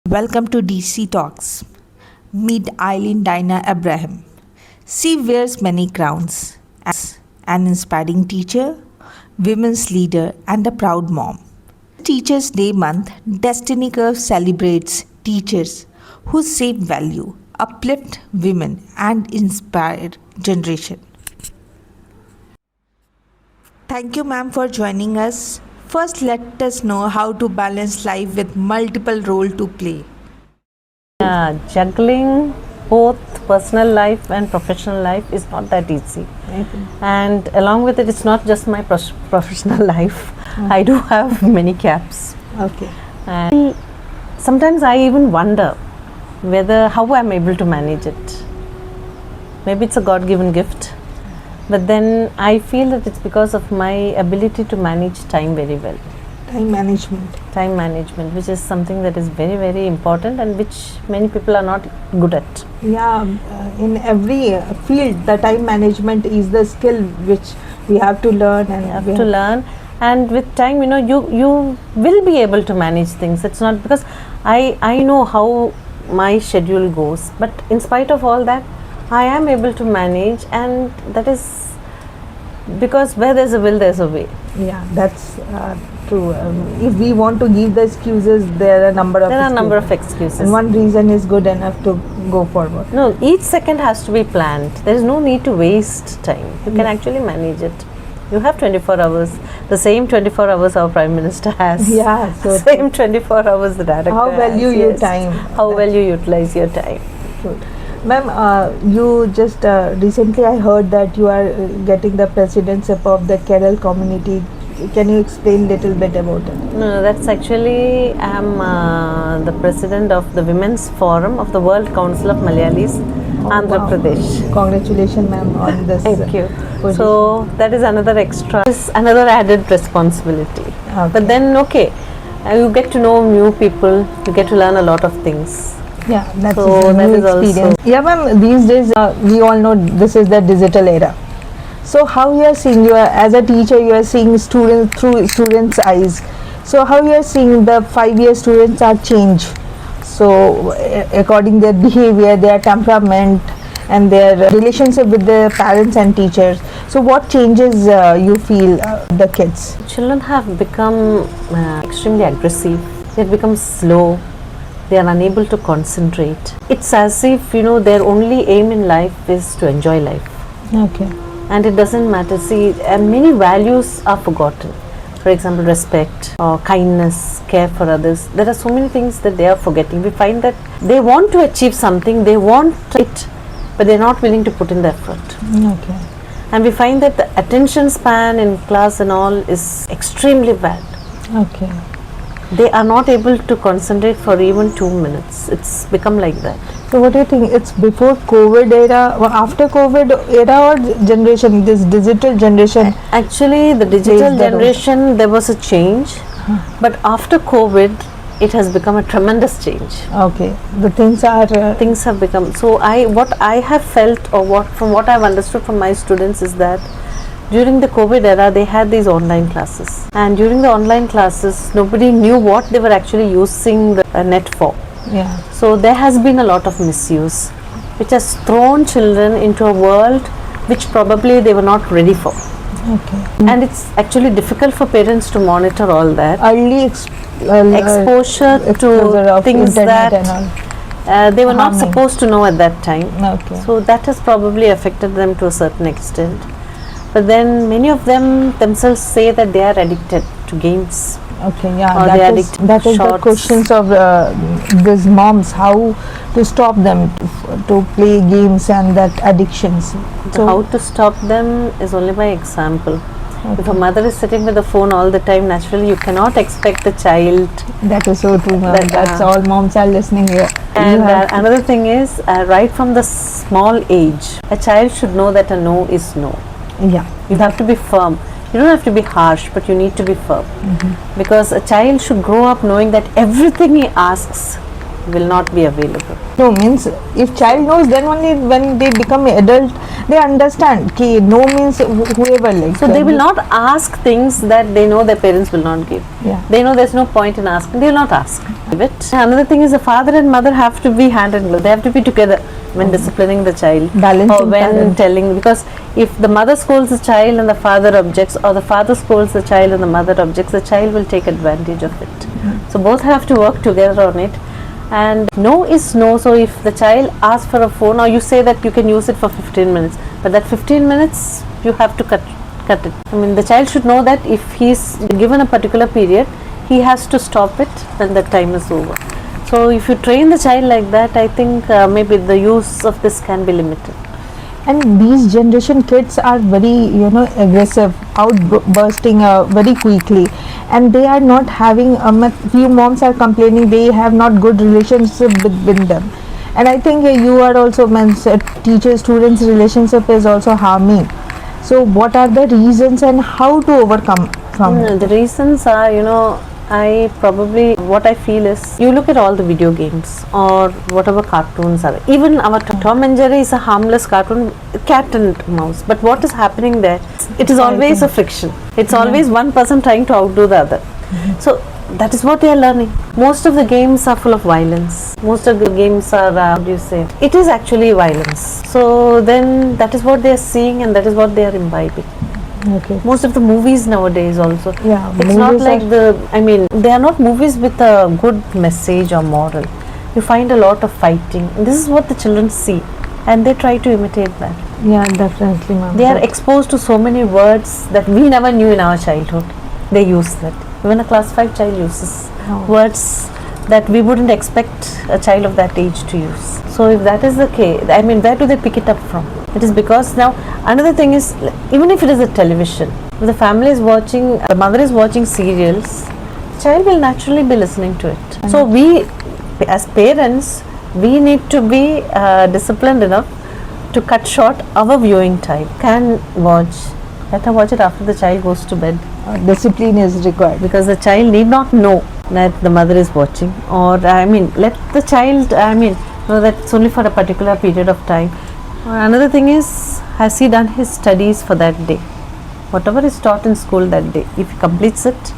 Welcome to DC Talks. Meet Ilin Dinah Abraham. She wears many crowns as an inspiring teacher, women's leader, and a proud mom. Teachers' Day month, DestinyCurves celebrates teachers who shape value, uplift women, and inspire generation. Thank you, ma'am, for joining us. First, let us know how to balance life with multiple roles to play. Juggling both personal life and professional life is not that easy. And along with it, it's not just my professional life. I do have many caps. Okay. And sometimes I even wonder how I'm able to manage it. Maybe it's a God-given gift. But then I feel that it's because of my ability to manage time very well. Time management. Time management, which is something that is very, very important and which many people are not good at. Yeah, in every field, the time management is the skill which we have to learn. And you have to learn. And with time, you will be able to manage things. It's not because I know how my schedule goes. But in spite of all that, I am able to manage, and that is because where there's a will, there's a way. Yeah, that's true. If we want to give the excuses, there are a number of excuses. And one reason is good enough to go forward. No, each second has to be planned. There is no need to waste time. You can actually manage it. You have 24 hours, the same 24 hours our Prime Minister has. Yeah, so same 24 hours the director how well has. your time. How well you utilize your time. Good. Ma'am, you just recently I heard that you are getting the presidentship of the Kerala community. Can you explain a little bit about it? No, that's actually I'm the president of the Women's Forum of the World Council of Malayalis, Andhra Pradesh. Congratulations, ma'am, on this. Thank you. Position. So that is another another added responsibility. Okay. But then you get to know new people, you get to learn a lot of things. Yeah, that's so a new that experience. Yeah, ma'am, these days we all know this is the digital era. So how you are seeing, as a teacher, you are seeing students through students' eyes. So how you are seeing the 5-year students are change. So according their behavior, their temperament, and their relationship with their parents and teachers. So what changes you feel the kids? Children have become extremely aggressive. They have become slow. They are unable to concentrate. It's as if their only aim in life is to enjoy life. Okay. And it doesn't matter. See, and many values are forgotten. For example, respect or kindness, care for others. There are so many things that they are forgetting. We find that they want to achieve something, they want it, but they're not willing to put in the effort. Okay. And we find that the attention span in class and all is extremely bad. Okay. They are not able to concentrate for even 2 minutes. It's become like that. So what do you think? It's before COVID era or after COVID era or generation, this digital generation? Actually, the digital generation, there was a change. But after COVID, it has become a tremendous change. Okay. The things are... things have become... So what I have felt, or from what I've understood from my students, is that during the COVID era, they had these online classes. And during the online classes, nobody knew what they were actually using the net for. Yeah. So there has been a lot of misuse, which has thrown children into a world which probably they were not ready for. Okay. And it's actually difficult for parents to monitor all that. Early exposure to things that they were not supposed to know at that time. Okay. So that has probably affected them to a certain extent. But then many of them themselves say that they are addicted to games. Okay, yeah, or that is the questions of these moms, how to stop them to play games and that addictions. So how to stop them is only by example. Okay. If a mother is sitting with the phone all the time, naturally you cannot expect the child. That is so true, ma'am. That's all moms are listening here. And another thing is, right from the small age, a child should know that a no is no. Yeah. You have to be firm. You don't have to be harsh, but you need to be firm. Because a child should grow up knowing that everything he asks will not be available. No, means if child knows, then only when they become adult, they understand. Okay, no means whoever like. So they will not ask things that they know their parents will not give. Yeah. They know there's no point in asking. They will not ask. But another thing is the father and mother have to be hand in glove. They have to be together when disciplining the child. Balancing or when parent. telling, because if the mother scolds the child and the father objects, or the father scolds the child and the mother objects, the child will take advantage of it. So both have to work together on it. And no is no. So if the child asks for a phone, or you say that you can use it for 15 minutes, but that 15 minutes you have to cut it. I mean, the child should know that if he's given a particular period, he has to stop it when the time is over. So if you train the child like that, I think maybe the use of this can be limited. And these generation kids are very, aggressive, outbursting very quickly, and they are not having. Few moms are complaining they have not good relationship with them, and I think you are also means teacher-students relationship is also harming. So what are the reasons and how to overcome from it? The reasons are, what I feel is, you look at all the video games or whatever cartoons are. Even our Tom and Jerry is a harmless cartoon, cat and mouse. But what is happening there? It is always a friction. It's always one person trying to outdo the other. So that is what they are learning. Most of the games are full of violence. Most of the games are, it is actually violence. So then that is what they are seeing and that is what they are imbibing. Okay. Most of the movies nowadays also, Yeah, it's not movies like they are not movies with a good message or moral. You find a lot of fighting. This is what the children see and they try to imitate that. Yeah, definitely, ma'am. They are exposed to so many words that we never knew in our childhood. They use that. Even a class 5 child uses words that we wouldn't expect a child of that age to use. So if that is the case, where do they pick it up from? It is because now, another thing is, even if it is a television, if the family is watching, the mother is watching serials, the child will naturally be listening to it. So we, as parents, we need to be disciplined enough to cut short our viewing time. Let her watch it after the child goes to bed. Discipline is required. Because the child need not know that the mother is watching, or let the child know that it's only for a particular period of time. Another thing is, has he done his studies for that day? Whatever is taught in school that day, if he completes it,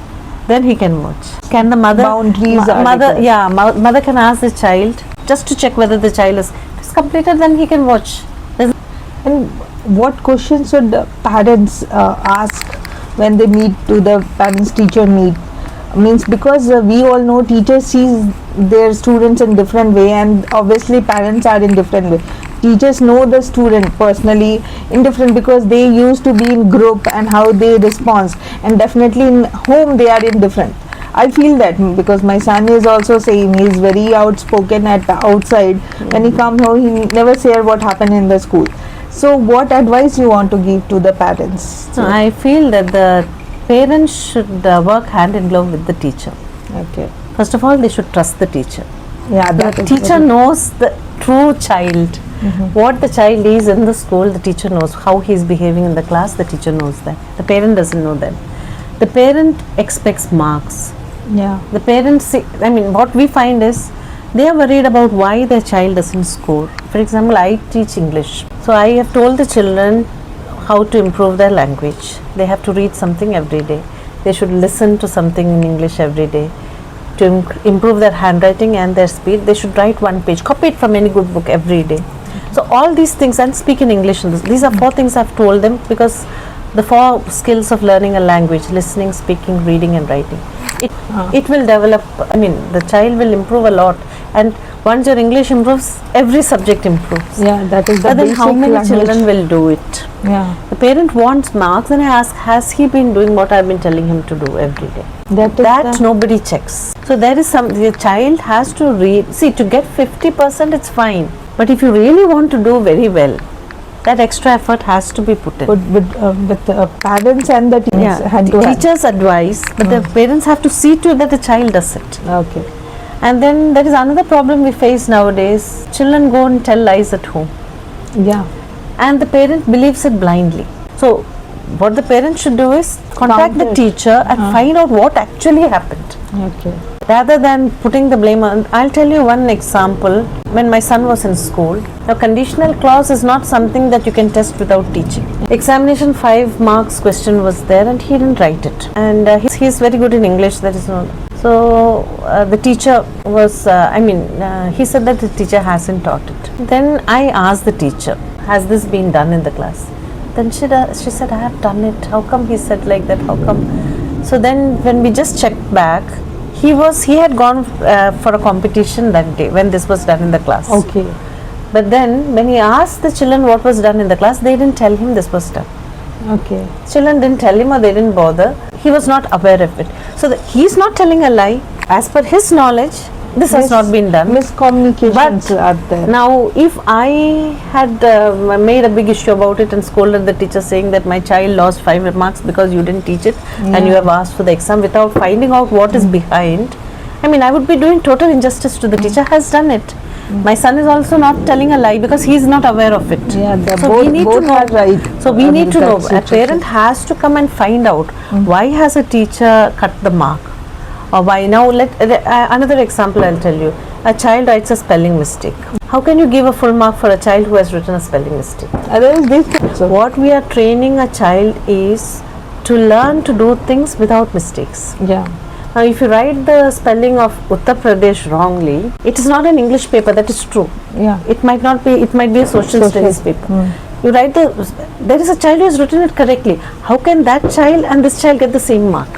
then he can watch. Can the mother Boundaries are required. mother can ask the child just to check whether the child is completed, then he can watch. And what questions should the parents ask when they meet to the parents-teacher meet? Means because we all know teachers sees their students in different way, and obviously parents are in different way. Teachers know the student personally in different, because they used to be in group and how they respond, and definitely in home they are in different. I feel that because my son is also same. He is very outspoken at the outside. When he comes home, he never share what happened in the school. So what advice you want to give to the parents? So I feel that the parents should work hand in glove with the teacher. Okay. First of all, they should trust the teacher. Yeah, that The is teacher very- knows the true child. What the child is in the school, the teacher knows. How he is behaving in the class, the teacher knows that. The parent doesn't know that. The parent expects marks. Yeah. The parents, what we find is, they are worried about why their child doesn't score. For example, I teach English. So I have told the children how to improve their language. They have to read something every day. They should listen to something in English every day. To improve their handwriting and their speed, they should write one page, copy it from any good book every day. So all these things, and speak in English. These are 4 things I've told them, because the 4 skills of learning a language: listening, speaking, reading and writing. It will develop, the child will improve a lot, and once your English improves, every subject improves. Yeah, that is the But then basic how many language. children will do it? Yeah. The parent wants marks, and I ask, has he been doing what I've been telling him to do every day? That is the- Nobody checks. So there is the child has to read. See, to get 50%, it's fine. But if you really want to do very well, that extra effort has to be put in. with parents and the teachers hand to hand. Teachers advise, but the parents have to see to it that the child does it. Okay. And then there is another problem we face nowadays. Children go and tell lies at home, Yeah. and the parent believes it blindly. So what the parent should do is contact the Counter. teacher and find out what actually happened. Okay. rather than putting the blame on. I'll tell you one example. When my son was in school, a conditional clause is not something that you can test without teaching. Examination 5 marks question was there and he didn't write it, and he's very good in English, that is not. So the teacher was, he said that the teacher hasn't taught it. Then I asked the teacher, has this been done in the class? Then she said, I have done it. How come he said like that? How come? So then when we just checked back, he had gone for a competition that day when this was done in the class. Okay. But then when he asked the children what was done in the class, they didn't tell him this was done. Okay. Children didn't tell him or they didn't bother. He was not aware of it. So he's not telling a lie. As per his knowledge, this has not been done. Miscommunications are there. Now, if I had made a big issue about it and scolded the teacher saying that my child lost 5 marks because you didn't teach it and you have asked for the exam without finding out what is behind, I would be doing total injustice to the teacher has done it. My son is also not telling a lie because he is not aware of it. Yeah, so we need both to know. are right. So we need to know. A parent has to come and find out why has a teacher cut the mark, or why. Now another example I'll tell you. A child writes a spelling mistake. How can you give a full mark for a child who has written a spelling mistake? So what we are training a child is to learn to do things without mistakes. Yeah. Now, if you write the spelling of Uttar Pradesh wrongly, it is not an English paper, that is true. Yeah. It might not be, it might be a social studies paper. You write there is a child who has written it correctly. How can that child and this child get the same mark?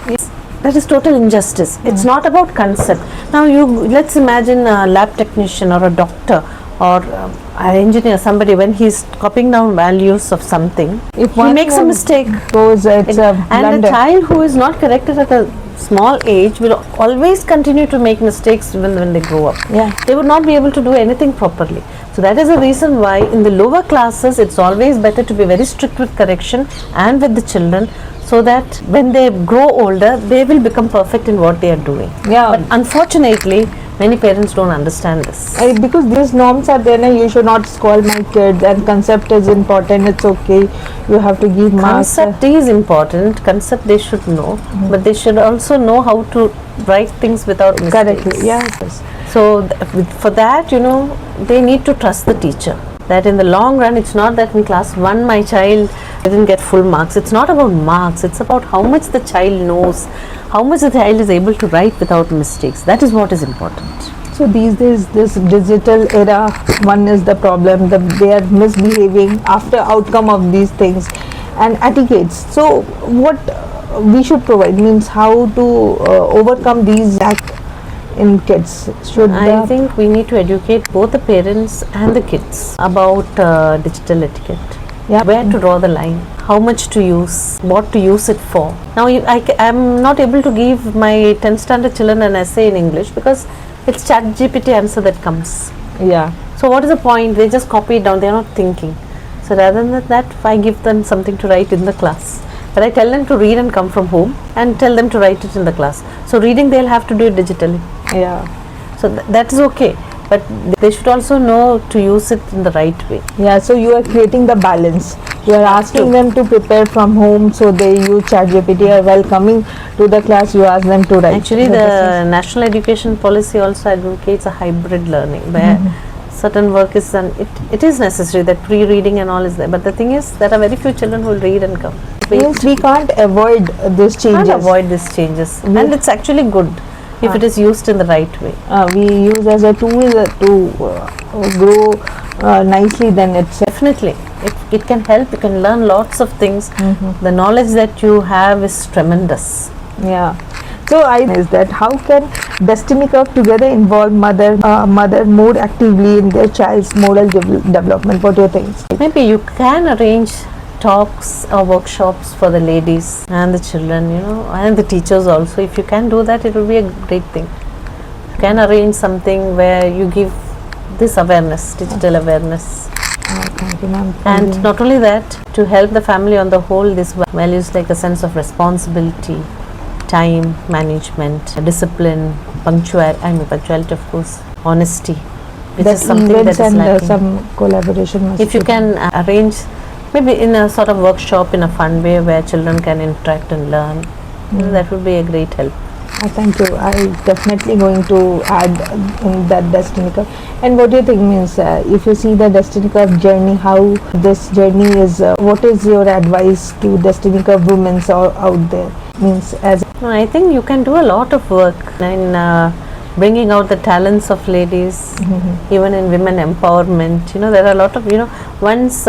That is total injustice. It's not about concept. Now, let's imagine a lab technician or a doctor or an engineer, somebody, when he's copying down values of something, if he makes a mistake, and a child who is not corrected at a small age will always continue to make mistakes even when they grow up. Yeah. They would not be able to do anything properly. So that is the reason why in the lower classes it's always better to be very strict with correction and with the children, so that when they grow older they will become perfect in what they are doing. Yeah. But unfortunately many parents don't understand this. Because these norms are there, you should not scold my kids, and concept is important, it's okay, you have to give marks. Concept is important, concept they should know, but they should also know how to write things without mistakes. Correctly, yes. So for that, they need to trust the teacher. That in the long run, it's not that in class 1 my child didn't get full marks. It's not about marks, it's about how much the child knows, how much the child is able to write without mistakes. That is what is important. So these days, this digital era, one is the problem, they are misbehaving after outcome of these things and etiquettes. So what we should provide means how to overcome these lack in kids. I think we need to educate both the parents and the kids about digital etiquette. Yeah. Where to draw the line, how much to use, what to use it for. Now I am not able to give my 10th standard children an essay in English because it's ChatGPT answer that comes. Yeah. So what is the point? They just copy it down, they are not thinking. So rather than that, I give them something to write in the class. But I tell them to read and come from home and tell them to write it in the class. So reading, they'll have to do it digitally. Yeah. So that is okay. But they should also know to use it in the right way. Yeah, so you are creating the balance. You are asking them to prepare from home, so they use ChatGPT, or while coming to the class, you ask them to write. Actually, the National Education Policy also advocates a hybrid learning, where certain work is done. It is necessary that pre-reading and all is there. But the thing is, there are very few children who will read and come. Means we can't avoid these changes. Can't avoid these changes. And it's actually good if it is used in the right way. We use as a tool to grow nicely, then it's definitely it can help. You can learn lots of things. The knowledge that you have is tremendous. Yeah. So is that how can DestinyCurves together involve mother more actively in their child's moral development? What do you think? Maybe you can arrange talks or workshops for the ladies and the children, and the teachers also. If you can do that, it will be a great thing. You can arrange something where you give this awareness, digital awareness. Thank you, ma'am. And not only that, to help the family on the whole, these values like a sense of responsibility, time management, discipline, punctuality, of course, honesty, which is something that is lacking. Some collaboration. If you can arrange, maybe in a sort of workshop in a fun way where children can interact and learn, that would be a great help. Thank you. I definitely going to add in that Destiny Curve. And what do you think means if you see the Destiny Curve journey, how this journey is? What is your advice to Destiny Curve women out there? Means as No, I think you can do a lot of work in bringing out the talents of ladies, even in women empowerment. You know, there are a lot of, you know, once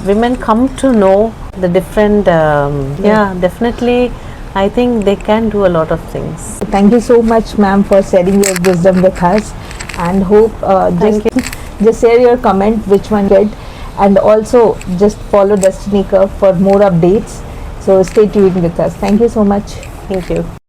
women come to know the different, yeah, definitely, I think they can do a lot of things. thank you so much, ma'am, for sharing your wisdom with us, and hope Thank just share your comment which one get, and also just follow Destiny Curve for more updates. So stay tuned with us. Thank you so much. Thank you.